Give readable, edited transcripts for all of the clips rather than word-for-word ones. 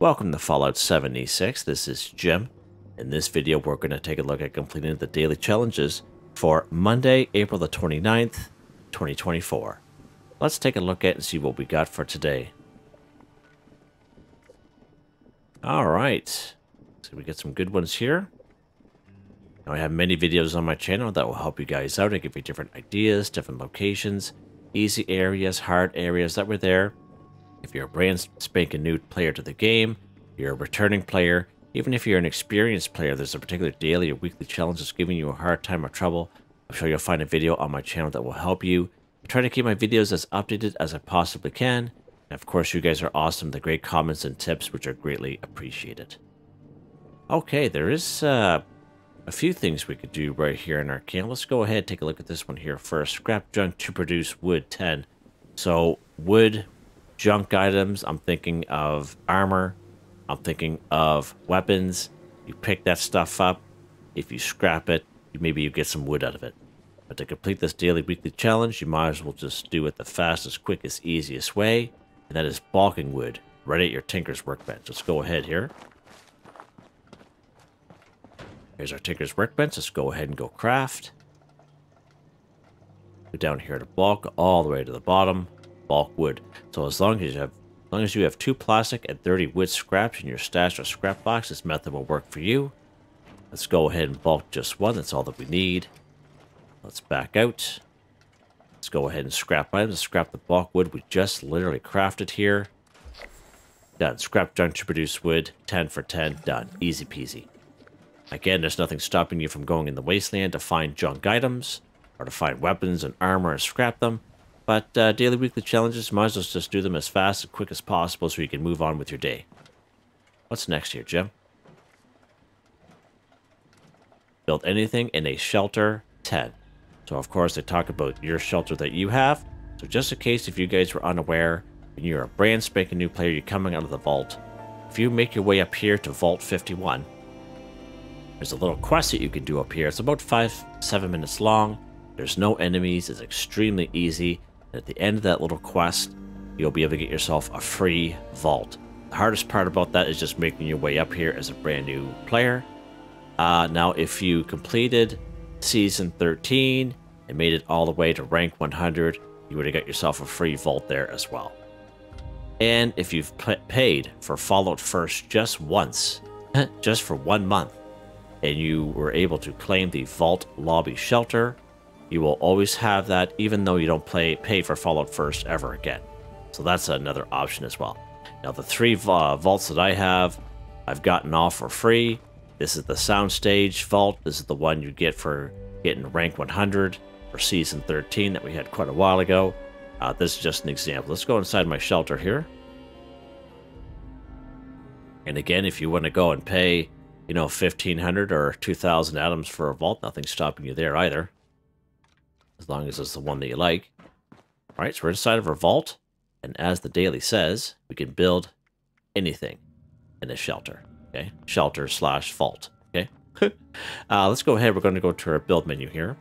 Welcome to Fallout 76. This is Jim. In this video, we're going to take a look at completing the daily challenges for Monday, April the 29th, 2024. Let's take a look at and see what we got for today. Alright, so we get some good ones here. Now, I have many videos on my channel that will help you guys out and give you different ideas, different locations, easy areas, hard areas that were there. If you're a brand spanking new player to the game, you're a returning player, even if you're an experienced player, there's a particular daily or weekly challenge that's giving you a hard time or trouble, I'm sure you'll find a video on my channel that will help you. I try to keep my videos as updated as I possibly can. And of course, you guys are awesome, the great comments and tips, which are greatly appreciated. Okay, there is a few things we could do right here in our camp. Let's go ahead and take a look at this one here first. Scrap junk to produce wood 10. So wood, junk items, I'm thinking of armor, I'm thinking of weapons. You pick that stuff up, if you scrap it, maybe you get some wood out of it. But to complete this daily weekly challenge, you might as well just do it the fastest, quickest, easiest way, and that is balking wood right at your tinker's workbench. Let's go ahead here. Here's our tinker's workbench. Let's go ahead and go craft. Go down here to bulk, all the way to the bottom. Bulk wood. So as long as you have 2 plastic and 30 wood scraps in your stash or scrap box, this method will work for you. Let's go ahead and bulk just 1. That's all that we need. Let's back out. Let's go ahead and scrap items. Scrap the bulk wood we just literally crafted here. Done. Scrap junk to produce wood. 10 for 10. Done. Easy peasy. Again, there's nothing stopping you from going in the wasteland to find junk items or to find weapons and armor and scrap them. But daily weekly challenges, might as well just do them as fast and quick as possible so you can move on with your day. What's next here, Jim? Build anything in a shelter 10. So of course they talk about your shelter that you have. So just in case if you guys were unaware, when you're a brand spanking new player, you're coming out of the vault. If you make your way up here to Vault 51, there's a little quest that you can do up here. It's about 5-7 minutes long. There's no enemies. It's extremely easy. And at the end of that little quest, you'll be able to get yourself a free vault. The hardest part about that is just making your way up here as a brand new player. Now, if you completed Season 13 and made it all the way to rank 100, you would have got yourself a free vault there as well. And if you've paid for Fallout First just once, just for 1 month, and you were able to claim the Vault Lobby Shelter, you will always have that even though you don't pay for Fallout First ever again. So that's another option as well. Now the 3 vaults that I have, I've gotten all for free. This is the Soundstage Vault. This is the one you get for getting rank 100 for Season 13 that we had quite a while ago. This is just an example. Let's go inside my shelter here. And again, if you want to go and pay, 1,500 or 2,000 atoms for a vault, nothing's stopping you there either. As long as it's the one that you like. Alright, so we're inside of our vault. And as the daily says, we can build anything in a shelter. Okay? Shelter/vault. Okay? Let's go ahead. We're going to go to our build menu here.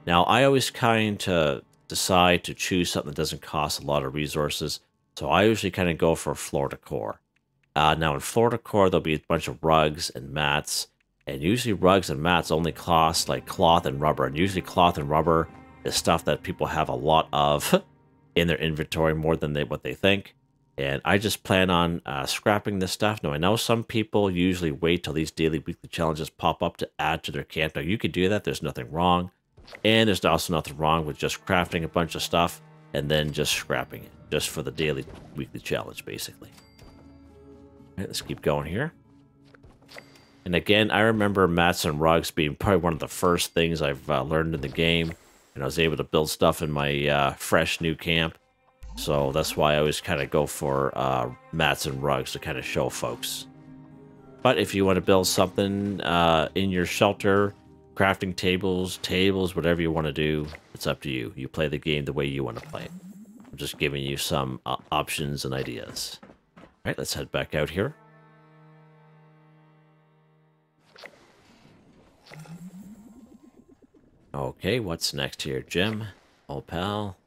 Now, I always kind of decide to choose something that doesn't cost a lot of resources. So I usually kind of go for floor decor. Now, in floor decor, there'll be a bunch of rugs and mats. And usually rugs and mats only cost like cloth and rubber. And usually cloth and rubber is stuff that people have a lot of in their inventory, more than what they think. And I just plan on scrapping this stuff. Now, I know some people usually wait till these daily weekly challenges pop up to add to their camp. Now, you could do that. There's nothing wrong. And there's also nothing wrong with just crafting a bunch of stuff and then just scrapping it. Just for the daily weekly challenge, basically. All right, let's keep going here. And again, I remember mats and rugs being probably one of the first things I've learned in the game. And I was able to build stuff in my fresh new camp. So that's why I always kind of go for mats and rugs to kind of show folks. But if you want to build something in your shelter, crafting tables, whatever you want to do, it's up to you. You play the game the way you want to play it. I'm just giving you some options and ideas. All right, let's head back out here. Okay, what's next here, Jim? Old pal.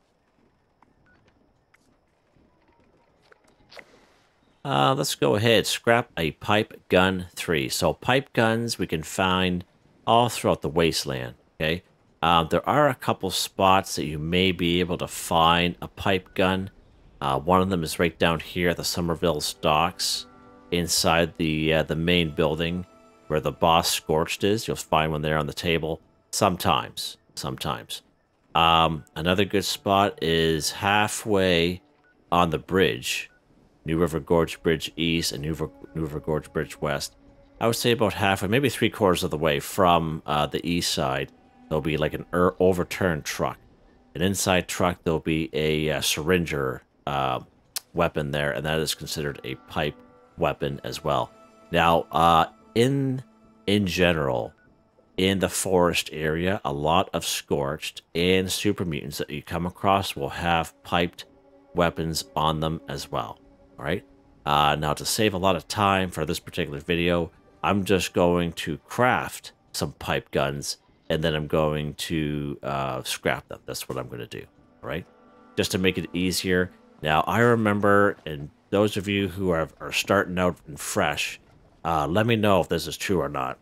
Let's go ahead. Scrap a pipe gun 3. So pipe guns we can find all throughout the wasteland. Okay. There are a couple spots that you may be able to find a pipe gun. One of them is right down here at the Somerville docks, inside the main building where the boss Scorched is. You'll find one there on the table. Sometimes. Another good spot is halfway on the bridge. New River Gorge Bridge East and New River Gorge Bridge West. I would say about halfway, maybe 3/4 of the way from the east side, there'll be like an overturned truck. An inside truck, there'll be a syringer weapon there, and that is considered a pipe weapon as well. Now, in general, in the forest area, a lot of Scorched and super mutants that you come across will have piped weapons on them as well. All right. Now, to save a lot of time for this particular video, I'm just going to craft some pipe guns, and then I'm going to scrap them. That's what I'm going to do. All right. Just to make it easier. Now, I remember, and those of you who are starting out and fresh, let me know if this is true or not.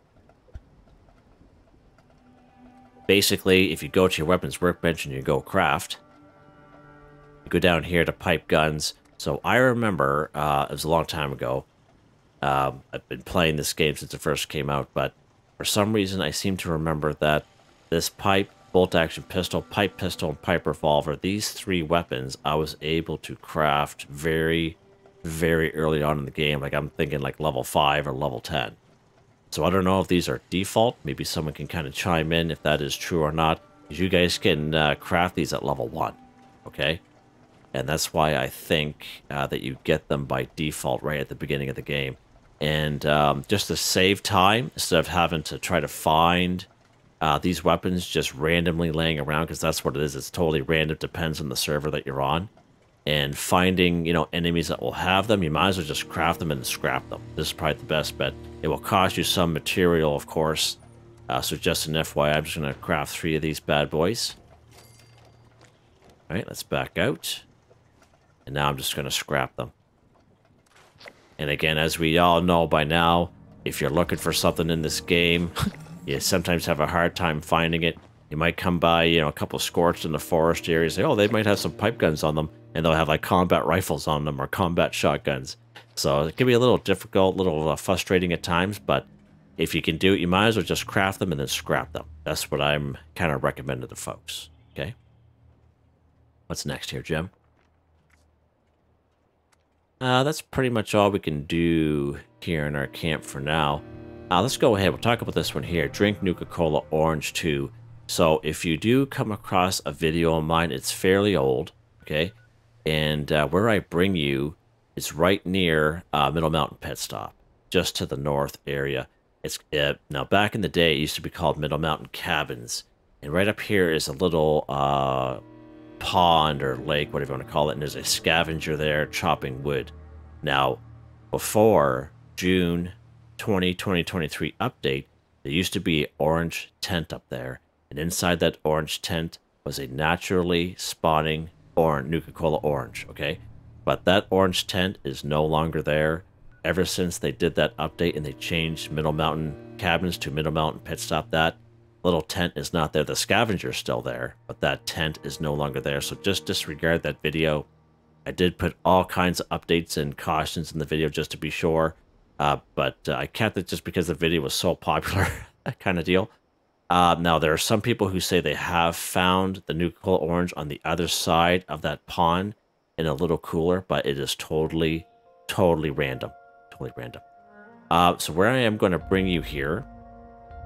Basically, if you go to your weapons workbench and you go craft, you go down here to pipe guns. So I remember, it was a long time ago, I've been playing this game since it first came out, but for some reason I seem to remember that this pipe, bolt-action pistol, pipe pistol, and pipe revolver, these 3 weapons I was able to craft very, very early on in the game. Like I'm thinking like level 5 or level 10. So I don't know if these are default. Maybe someone can kind of chime in if that is true or not. You guys can craft these at level 1, okay? And that's why I think that you get them by default right at the beginning of the game. And just to save time, instead of having to try to find these weapons just randomly laying around, because that's what it is. It's totally random, depends on the server that you're on. And finding, you know, enemies that will have them, you might as well just craft them and scrap them. This is probably the best bet. It will cost you some material, of course. So just an FYI, I'm just going to craft 3 of these bad boys. All right, let's back out. And now I'm just going to scrap them. And again, as we all know by now, if you're looking for something in this game, you sometimes have a hard time finding it. You might come by, you know, a couple Scorched in the forest areas. Say, oh, they might have some pipe guns on them. And they'll have like combat rifles on them or combat shotguns. So it can be a little difficult, a little frustrating at times. But if you can do it, you might as well just craft them and then scrap them. That's what I'm kind of recommending to folks. Okay. What's next here, Jim? That's pretty much all we can do here in our camp for now. Let's go ahead. We'll talk about this one here. Drink Nuka-Cola Orange 2. So if you do come across a video of mine, it's fairly old, okay? And where I bring you is right near Middle Mountain Pit Stop, just to the north area. It's now, back in the day, it used to be called Middle Mountain Cabins. And right up here is a little pond or lake, whatever you want to call it, and there's a scavenger there chopping wood. Now, before June 2023 update, there used to be an orange tent up there, and inside that orange tent was a naturally spawning Nuka-Cola orange, okay? But that orange tent is no longer there. Ever since they did that update and they changed Middle Mountain Cabins to Middle Mountain Pit Stop, that little tent is not there. The scavenger's still there, but that tent is no longer there. So just disregard that video. I did put all kinds of updates and cautions in the video just to be sure. But I kept it just because the video was so popular, that kind of deal. Now, there are some people who say they have found the Nuka-Cola orange on the other side of that pond in a little cooler, but it is totally random. Totally random. So where I am going to bring you here,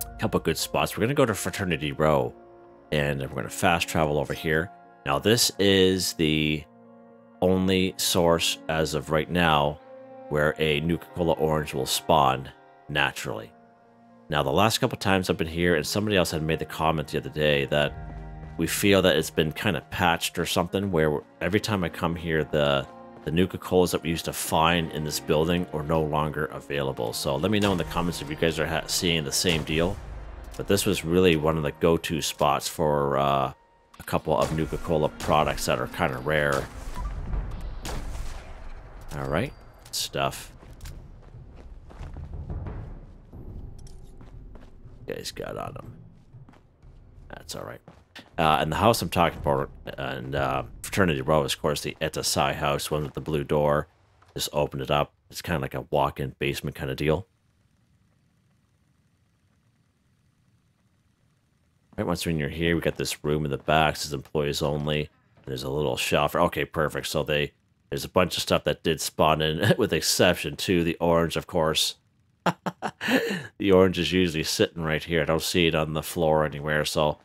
a couple good spots. We're going to go to Fraternity Row, and we're going to fast travel over here. Now, this is the only source as of right now where a Nuka-Cola orange will spawn naturally. Now, the last couple times I've been here, and somebody else had made the comment the other day that we feel that it's been kind of patched or something, where every time I come here, the Nuka-Colas that we used to find in this building are no longer available. So let me know in the comments if you guys are seeing the same deal. But this was really one of the go-to spots for a couple of Nuka-Cola products that are kind of rare. All right. stuff. You guys got on them. That's alright. And the house I'm talking about, and Fraternity Row, is, of course, the Etasai house, one with the blue door. Just open it up. It's kind of like a walk-in basement kind of deal. Right, once when you're here, we got this room in the back. This is employees only. There's a little shelf. Okay, perfect. So there's a bunch of stuff that did spawn in, with exception to the orange, of course. The orange is usually sitting right here. I don't see it on the floor anywhere, so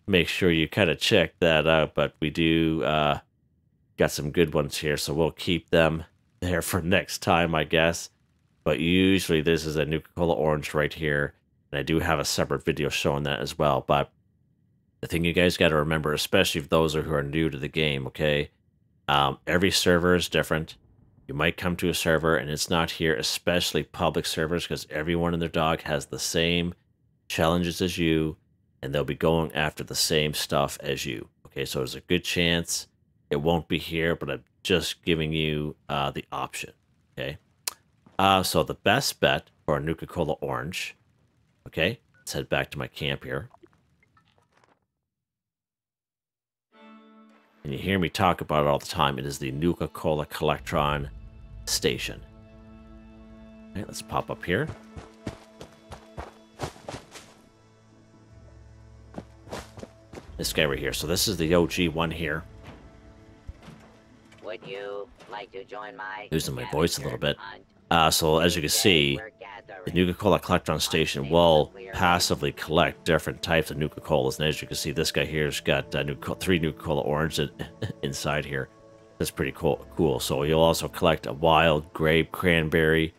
make sure you kind of check that out. But we do got some good ones here, so we'll keep them there for next time, I guess. But usually this is a Nuka-Cola orange right here. And I do have a separate video showing that as well. But the thing you guys got to remember, especially for those who are new to the game, okay? Every server is different. You might come to a server and it's not here, especially public servers, because everyone and their dog has the same challenges as you, and they'll be going after the same stuff as you. Okay, so there's a good chance it won't be here, but I'm just giving you the option. Okay, so the best bet for a Nuka-Cola orange. Okay, let's head back to my camp here. And you hear me talk about it all the time. It is the Nuka-Cola Collectron Station. Okay, let's pop up here. This guy right here. So this is the OG one here. Would you like to join my losing my voice a little bit. So as you can see, the Nuka-Cola Collectron Station will passively collect different types of Nuka-Colas. And as you can see, this guy here's got 3 Nuka-Cola Orange inside here. That's pretty cool. So he'll also collect a wild grape cranberry.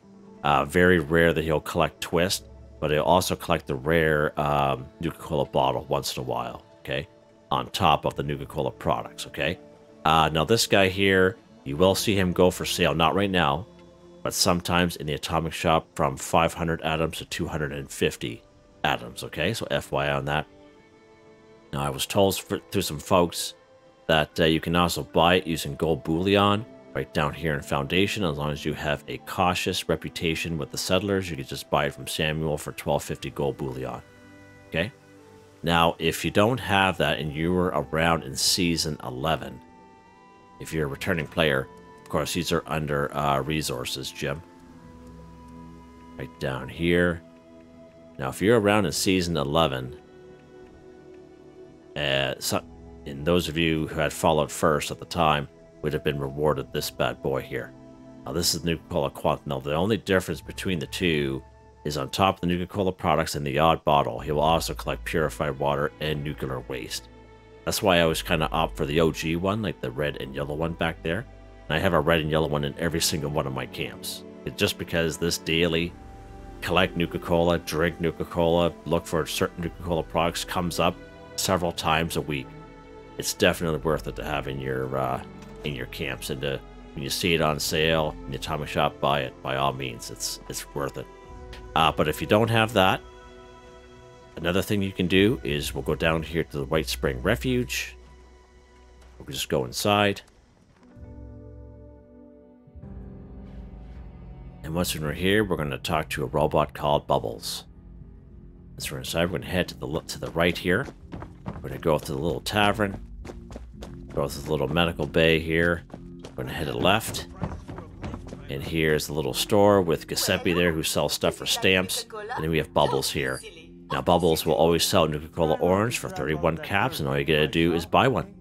Very rare that he'll collect twist, but he'll also collect the rare Nuka-Cola bottle once in a while, okay? On top of the Nuka-Cola products, okay? Now this guy here, you will see him go for sale. Not right now, but sometimes in the atomic shop from 500 atoms to 250 atoms, okay? So FYI on that. Now, I was told through some folks that you can also buy it using gold bullion right down here in Foundation. As long as you have a cautious reputation with the settlers, you can just buy it from Samuel for 1250 gold bullion, okay? Now, if you don't have that and you were around in Season 11, if you're a returning player, of course, these are under resources, Jim. Right down here. Now, if you're around in Season 11, and those of you who had followed first at the time would have been rewarded this bad boy here. Now, this is Nuka-Cola Quantum. Now, the only difference between the two is on top of the Nuka-Cola products and the odd bottle, he will also collect purified water and nuclear waste. That's why I always kind of opt for the OG one, like the red and yellow one back there. And I have a red and yellow one in every single one of my camps. It's just because this daily collect Nuka-Cola, drink Nuka-Cola, look for certain Nuka-Cola products comes up several times a week. It's definitely worth it to have in your camps, and when you see it on sale in the atomic shop, buy it. By all means, it's worth it. But if you don't have that, another thing you can do is we'll go down here to the White Spring Refuge. We'll just go inside. And once we're here, we're going to talk to a robot called Bubbles. Once we're inside, we're going to head to the right here. We're going to go to the little tavern. Go to the little medical bay here. We're going to head to the left. And here's the little store with Giuseppe there who sells stuff for stamps. And then we have Bubbles here. Now, Bubbles will always sell Nuka-Cola Orange for 31 caps, and all you gotta do is buy one.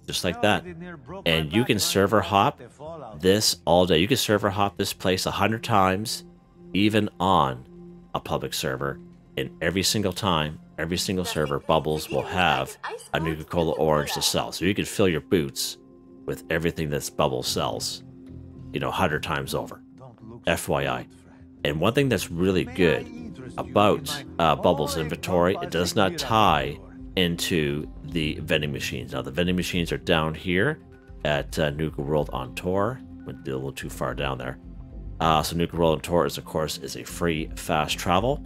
Just like that. And you can server hop this all day. You can server hop this place 100 times, even on a public server. And every single time, every single server, Bubbles will have a Nuka-Cola Orange to sell. So you can fill your boots with everything that Bubbles sells, 100 times over. FYI. And one thing that's really good about Bubbles inventory, it does not tie into the vending machines. Now, the vending machines are down here at Nuka World on Tour. Went a little too far down there. So Nuka World on Tour, of course, is a free fast travel.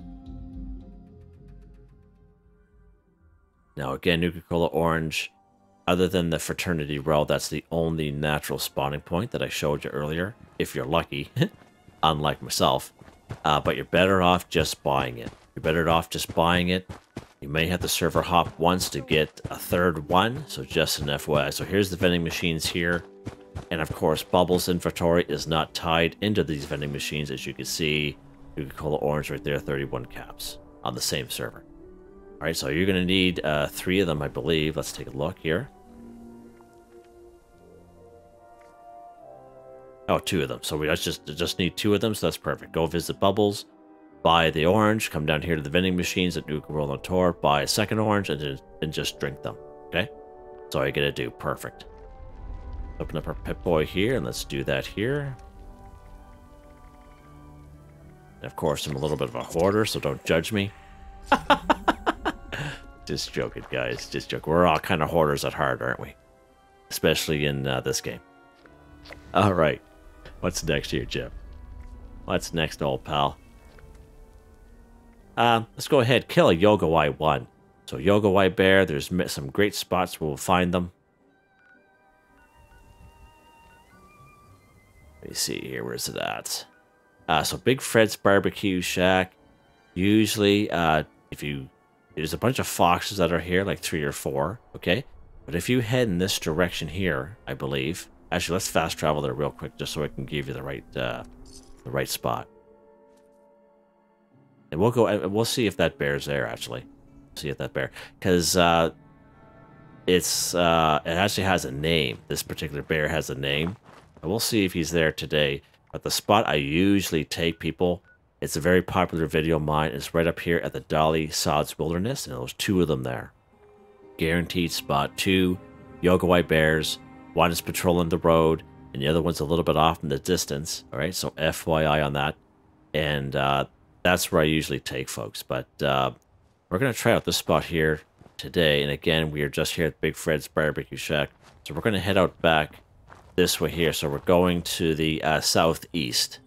Now, again, Nuka-Cola Orange Other than the fraternity row, that's the only natural spawning point that I showed you earlier, if you're lucky, unlike myself. But you're better off just buying it. You're better off just buying it. You may have to server hop once to get a third one, so just an FYI. So here's the vending machines here. And of course, Bubbles' inventory is not tied into these vending machines, as you can see. Nuka-Cola Orange right there, 31 caps on the same server. Alright, so you're going to need 3 of them, I believe. Let's take a look here. Oh, 2 of them. So we just need 2 of them, so that's perfect. Go visit Bubbles, buy the orange, come down here to the vending machines at Nuka-Cola Tour, buy a second orange, and just drink them. Okay? That's all you gotta do. Perfect. Open up our Pip-Boy here, and let's do that here. And of course, I'm a little bit of a hoarder, so don't judge me. Just joking, guys. Just joking. We're all kind of hoarders at heart, aren't we? Especially in this game. Alright. What's next here, Jim? What's next, old pal? Let's go ahead. Kill a Yao Guai 1. So Yao Guai bear, there's some great spots where we'll find them. Let me see here. Where's it at? So Big Fred's Barbecue Shack. Usually, there's a bunch of foxes that are here, like 3 or 4, okay? But if you head in this direction here, I believe... Actually, let's fast travel there real quick, just so I can give you the right spot. And we'll go, and we'll see if that bear's there, actually. See if that bear... Because, it actually has a name. This particular bear has a name. And we'll see if he's there today. But the spot I usually take people... It's a very popular video of mine. It's right up here at the Dolly Sods Wilderness, and there's 2 of them there. Guaranteed spot. 2 Yao Guai bears. One is patrolling the road, and the other one's a little bit off in the distance. All right, so FYI on that. And that's where I usually take folks. But we're going to try out this spot here today. And again, we are just here at Big Fred's Barbecue Shack. So we're going to head out back this way here. So we're going to the southeast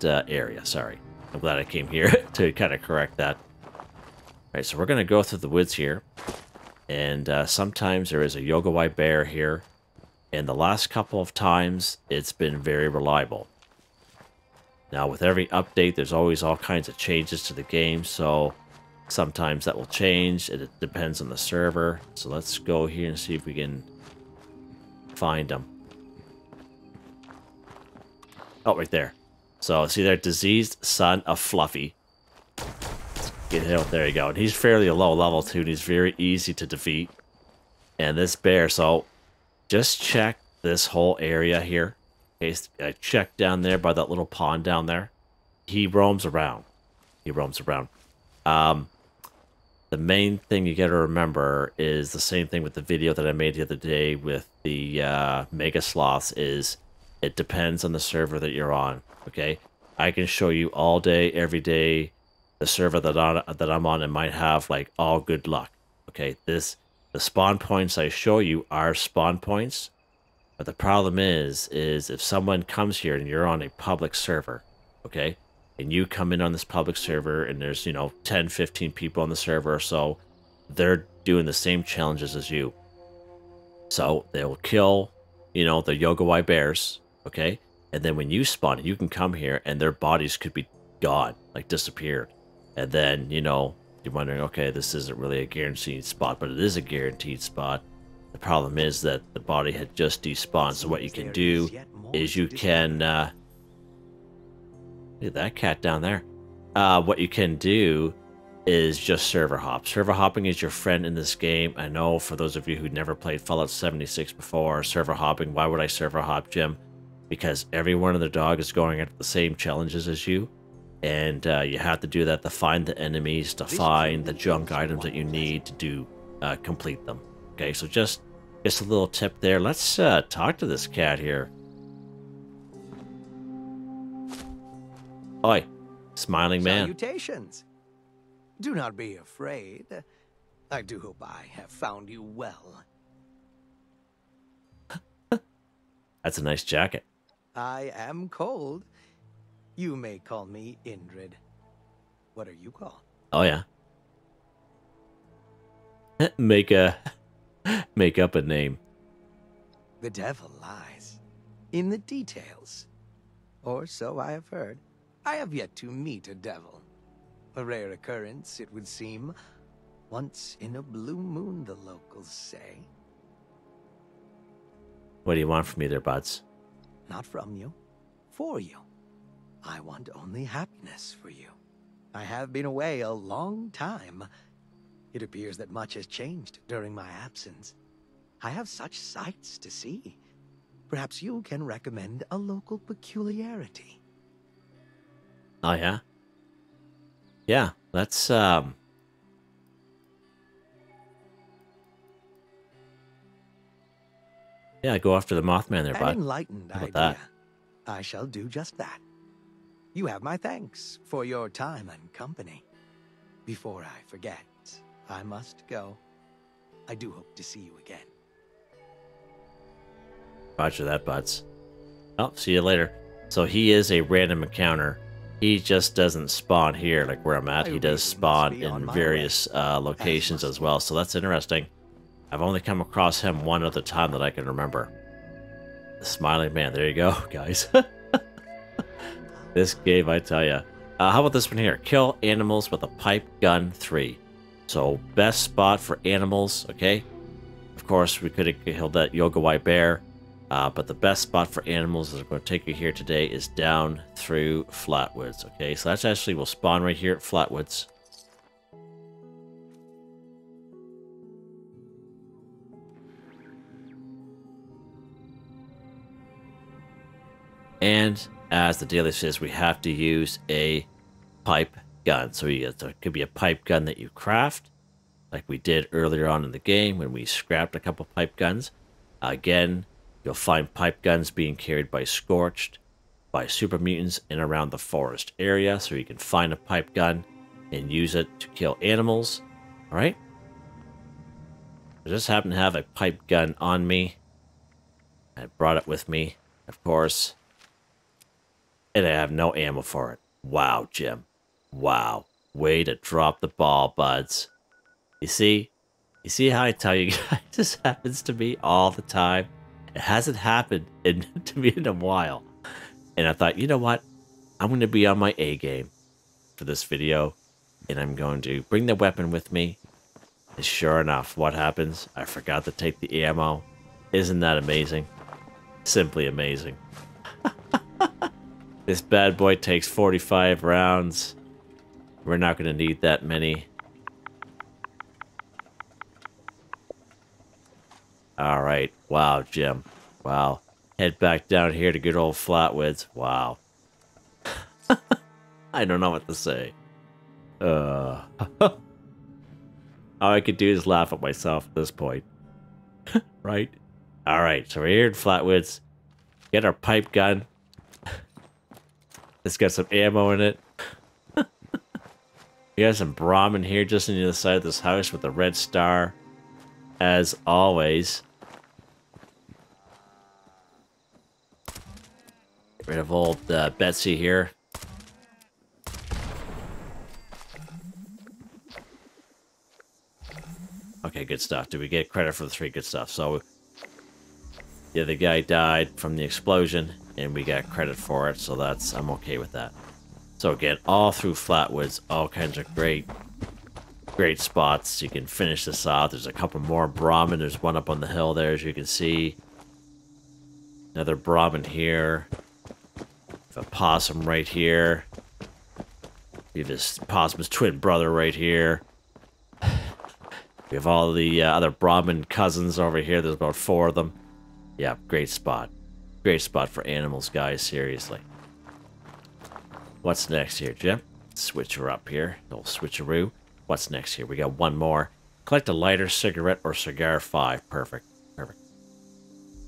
area. Sorry, I'm glad I came here to kind of correct that. All right, so we're going to go through the woods here, and sometimes there is a Yao Guai bear here, and the last couple of times it's been very reliable. Now with every update, there's always all kinds of changes to the game, so sometimes that will change. It depends on the server. So let's go here and see if we can find them. Oh, right there. So, see there, diseased son of Fluffy. Get him, there you go. And he's fairly a low level too, and he's very easy to defeat. And this bear, so just check this whole area here. Okay, I checked down there by that little pond down there. He roams around. He roams around. The main thing you gotta remember is the same thing with the video that I made the other day with the Mega Sloths is it depends on the server that you're on. Okay, I can show you all day, every day, the server that I'm on, and might have like all good luck. Okay, the spawn points I show you are spawn points, but the problem is if someone comes here and you're on a public server, okay, and you come in on this public server and there's 10, 15 people on the server, so they're doing the same challenges as you, so they will kill the Yao Guai bears, okay. And then when you spawn, you can come here and their bodies could be gone, like disappeared. And then, you're wondering, okay, this isn't really a guaranteed spot, but it is a guaranteed spot. The problem is that the body had just despawned. So what you can do is you can... look at that cat down there. What you can do is just server hop. Server hopping is your friend in this game. I know for those of you who never played Fallout 76 before, server hopping, why would I server hop, Jim? Because every one of the dog is going at the same challenges as you. And you have to do that to find the enemies, to find the junk items that you need to do complete them. Okay, so just a little tip there. Let's talk to this cat here. Oi, smiling man. Salutations. Do not be afraid. I do hope I have found you well. That's a nice jacket. I am cold. You may call me Indrid. What are you called? Oh yeah. Make a make up a name. The devil lies in the details. Or so I have heard. I have yet to meet a devil. A rare occurrence, it would seem. Once in a blue moon, the locals say. What do you want from me there, buds? Not from you, for you. I want only happiness for you. I have been away a long time. It appears that much has changed during my absence. I have such sights to see. Perhaps you can recommend a local peculiarity. Oh, yeah? Yeah, let's, yeah, go after the Mothman there, An bud. enlightened How idea. about that? I shall do just that. You have my thanks for your time and company. Before I forget, I must go. I do hope to see you again. Roger that, buds. Oh, see you later. So he is a random encounter. He just doesn't spawn here like where I'm at. He does spawn in various locations as well. So that's interesting. I've only come across him one other time that I can remember. The Smiling Man. There you go, guys. This game, I tell ya. How about this one here? Kill animals with a pipe gun 3. So best spot for animals, okay? Of course, we could have killed that A Yao Guai bear. But the best spot for animals that I'm going to take you here today is down through Flatwoods, okay? So that's actually, we'll spawn right here at Flatwoods. And as the daily says, we have to use a pipe gun. So it could be a pipe gun that you craft, like we did earlier on in the game when we scrapped a couple pipe guns. Again, you'll find pipe guns being carried by Scorched, by super mutants in around the forest area, so you can find a pipe gun and use it to kill animals. Alright? I just happen to have a pipe gun on me. I brought it with me, of course. And I have no ammo for it. Wow, Jim. Wow. Way to drop the ball, buds. You see? You see how I tell you guys this happens to me all the time? It hasn't happened to me in a while. And I thought, you know what? I'm going to be on my A game for this video. And I'm going to bring the weapon with me. And sure enough, what happens? I forgot to take the ammo. Isn't that amazing? Simply amazing. This bad boy takes 45 rounds. We're not going to need that many. Alright. Wow, Jim. Wow. Head back down here to good old Flatwoods. Wow. I don't know what to say. All I could do is laugh at myself at this point. Right? Alright, so we're here in Flatwoods. Get our pipe gun. It's got some ammo in it. We got some Brahmin here just on the other side of this house with a red star. As always. Get rid of old Betsy here. Okay, good stuff. Did we get credit for the 3 good stuff? So, yeah, the guy died from the explosion, and we got credit for it, so that's, I'm okay with that. So again, all through Flatwoods, all kinds of great spots. You can finish this out. There's a couple more Brahmin. There's one up on the hill there, as you can see. Another Brahmin here. A possum right here. We have this possum's twin brother right here. We have all the other Brahmin cousins over here. There's about 4 of them. Yeah, great spot. Great spot for animals, guys. Seriously. What's next here, Jim? Switch her up here. Little switcheroo. What's next here? We got one more. Collect a lighter, cigarette, or cigar 5. Perfect. Perfect.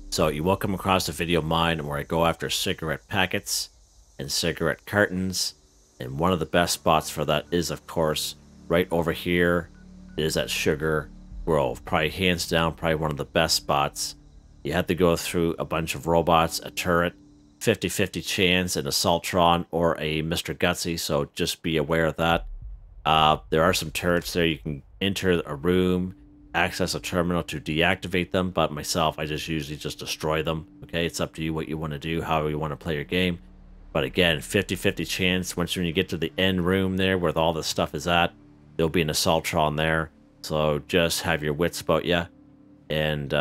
So you will come across a video of mine where I go after cigarette packets and cigarette cartons. And one of the best spots for that is, of course, right over here. It is at Sugar Grove. Probably hands down, probably one of the best spots. You have to go through a bunch of robots, a turret, 50-50 chance, an Assaultron, or a Mr. Gutsy, so just be aware of that. There are some turrets there. You can enter a room, access a terminal to deactivate them, but myself, I just usually just destroy them. Okay, it's up to you what you want to do, how you want to play your game. But again, 50-50 chance, when you get to the end room there where all the stuff is at, there'll be an Assaultron there. So just have your wits about you. And,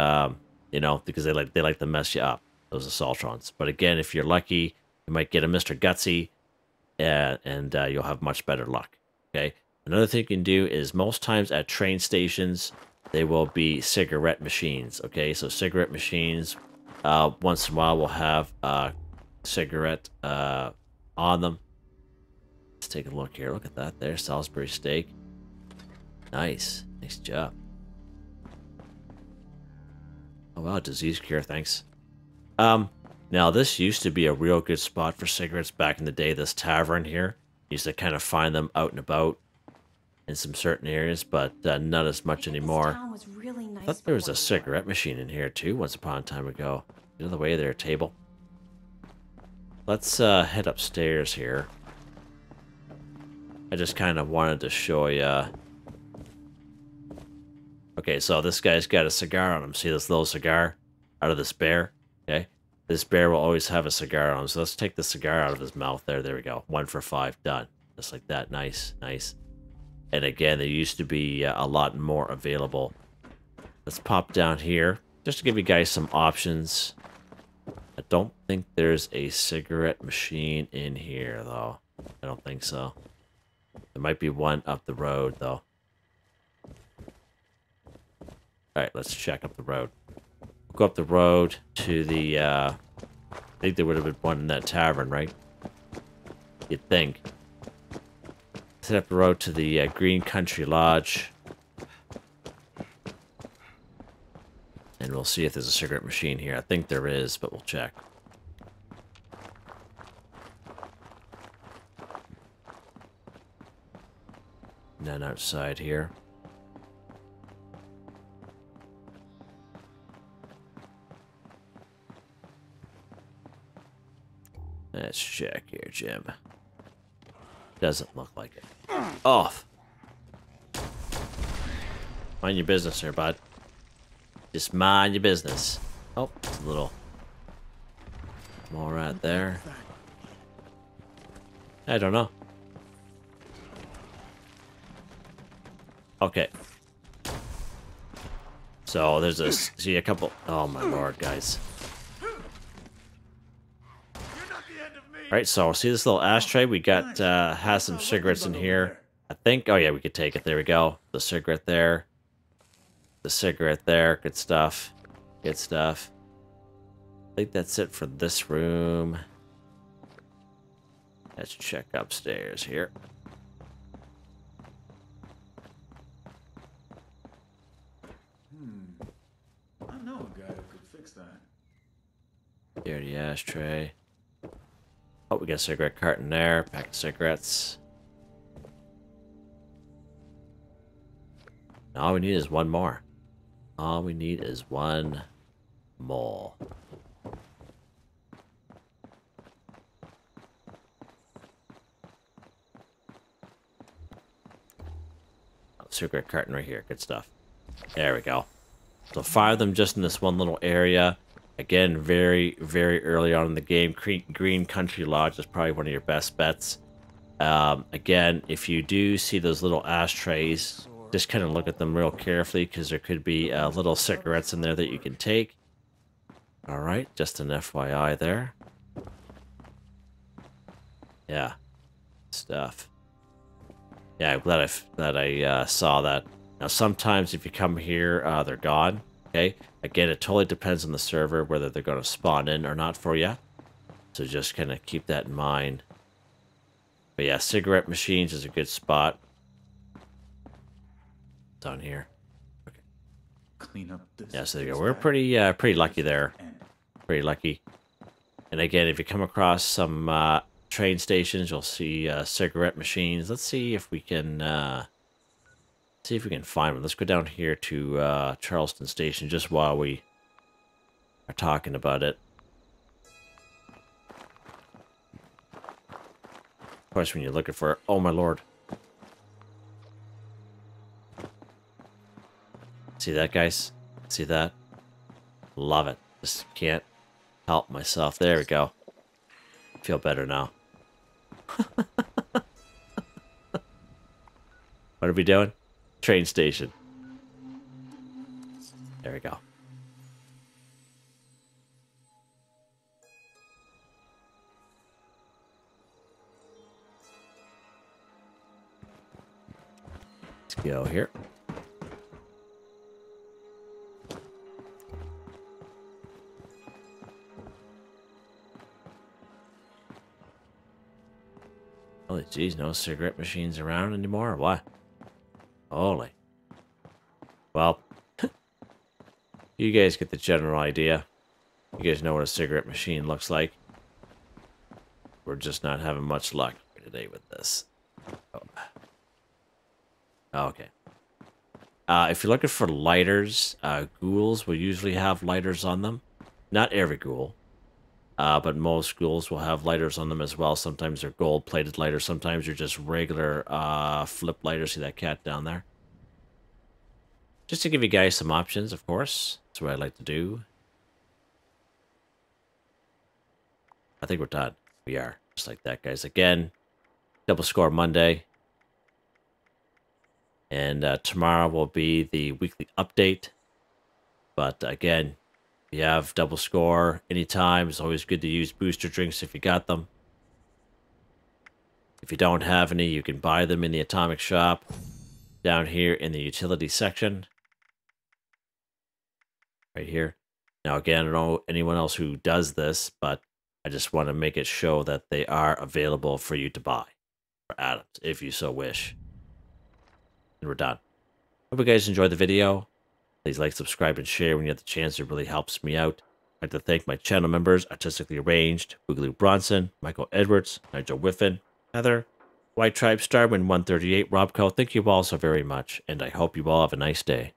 you know, because they like to mess you up, those Assaultrons. But again, if you're lucky, you might get a Mr. Gutsy, and you'll have much better luck. Okay. Another thing you can do is most times at train stations, they will be cigarette machines. Okay, so cigarette machines, once in a while, will have cigarette on them. Let's take a look here. Look at that there, Salisbury steak. Nice job. Oh wow, disease cure, thanks. Now this used to be a real good spot for cigarettes back in the day. This tavern here used to kind of find them out and about in some certain areas, but not as much anymore. Really nice. I thought there was a cigarette machine in here too once upon a time ago. Get out of the way there, table. Let's head upstairs here. I just kind of wanted to show you. Okay, so this guy's got a cigar on him. See this little cigar out of this bear? Okay, this bear will always have a cigar on him. So let's take the cigar out of his mouth there. There we go. 1 for 5, done. Just like that. Nice. And again, there used to be a lot more available. Let's pop down here just to give you guys some options. I don't think there's a cigarette machine in here, though. I don't think so. There might be one up the road, though. Alright, let's check up the road. We'll go up the road to the, I think there would have been one in that tavern, right? You'd think. Head up the road to the Green Country Lodge. And we'll see if there's a cigarette machine here. I think there is, but we'll check. None outside here. Let's check here, Jim. Doesn't look like it. Off. Mind your business here, bud. Just mind your business. Oh, it's a little more right there. I don't know. Okay. So there's a see a couple. Oh my lord, guys. All right, so see this little ashtray? We got has some cigarettes in here. I think. Oh yeah, we could take it. There we go. The cigarette there. The cigarette there. Good stuff. Good stuff. I think that's it for this room. Let's check upstairs here. I know a guy who could fix that. Dirty ashtray. Oh, we got a cigarette carton there. Pack of cigarettes. All we need is one more. All we need is one more. Oh, cigarette carton right here. Good stuff. There we go. So 5 of them just in this one little area. Again, very, very early on in the game. Green Country Lodge is probably one of your best bets. Again, if you do see those little ashtrays, just kind of look at them real carefully because there could be little cigarettes in there that you can take. All right, just an FYI there. Yeah, stuff. Yeah, I'm glad I saw that. Now, sometimes if you come here, they're gone. Okay. Again, it totally depends on the server whether they're going to spawn in or not for you. So just kind of keep that in mind. But yeah, cigarette machines is a good spot. Down here. Okay. Clean up this. Yeah, so there you go. We're pretty lucky there. Pretty lucky. And again, if you come across some train stations, you'll see cigarette machines. Let's see if we can find one. Let's go down here to Charleston Station just while we are talking about it. Of course, when you're looking for it. Oh my lord. See that, guys? See that? Love it. Just can't help myself. There we go. Feel better now. What are we doing? Train station. There we go. Let's go here. Holy jeez, no cigarette machines around anymore or what? Holy. Well, you guys get the general idea. You guys know what a cigarette machine looks like. We're just not having much luck today with this. Oh. Okay. If you're looking for lighters, ghouls will usually have lighters on them. Not every ghoul. But most ghouls will have lighters on them as well. Sometimes they're gold-plated lighters. Sometimes they're just regular flip lighters. See that cat down there? Just to give you guys some options, of course. That's what I like to do. I think we're done. We are. Just like that, guys. Again, double score Monday. And tomorrow will be the weekly update. But again, if you have double score anytime, it's always good to use booster drinks if you got them. If you don't have any, you can buy them in the Atomic Shop down here in the utility section. Right here. Now again, I don't know anyone else who does this, but I just want to make it show that they are available for you to buy for Adams, if you so wish. And we're done. Hope you guys enjoyed the video. Please like, subscribe, and share when you have the chance. It really helps me out. I'd like to thank my channel members, Artistically Arranged, Boogaloo Bronson, Michael Edwards, Nigel Wiffen, Heather, White Tribe, Starwin 138, Robco. Thank you all so very much, and I hope you all have a nice day.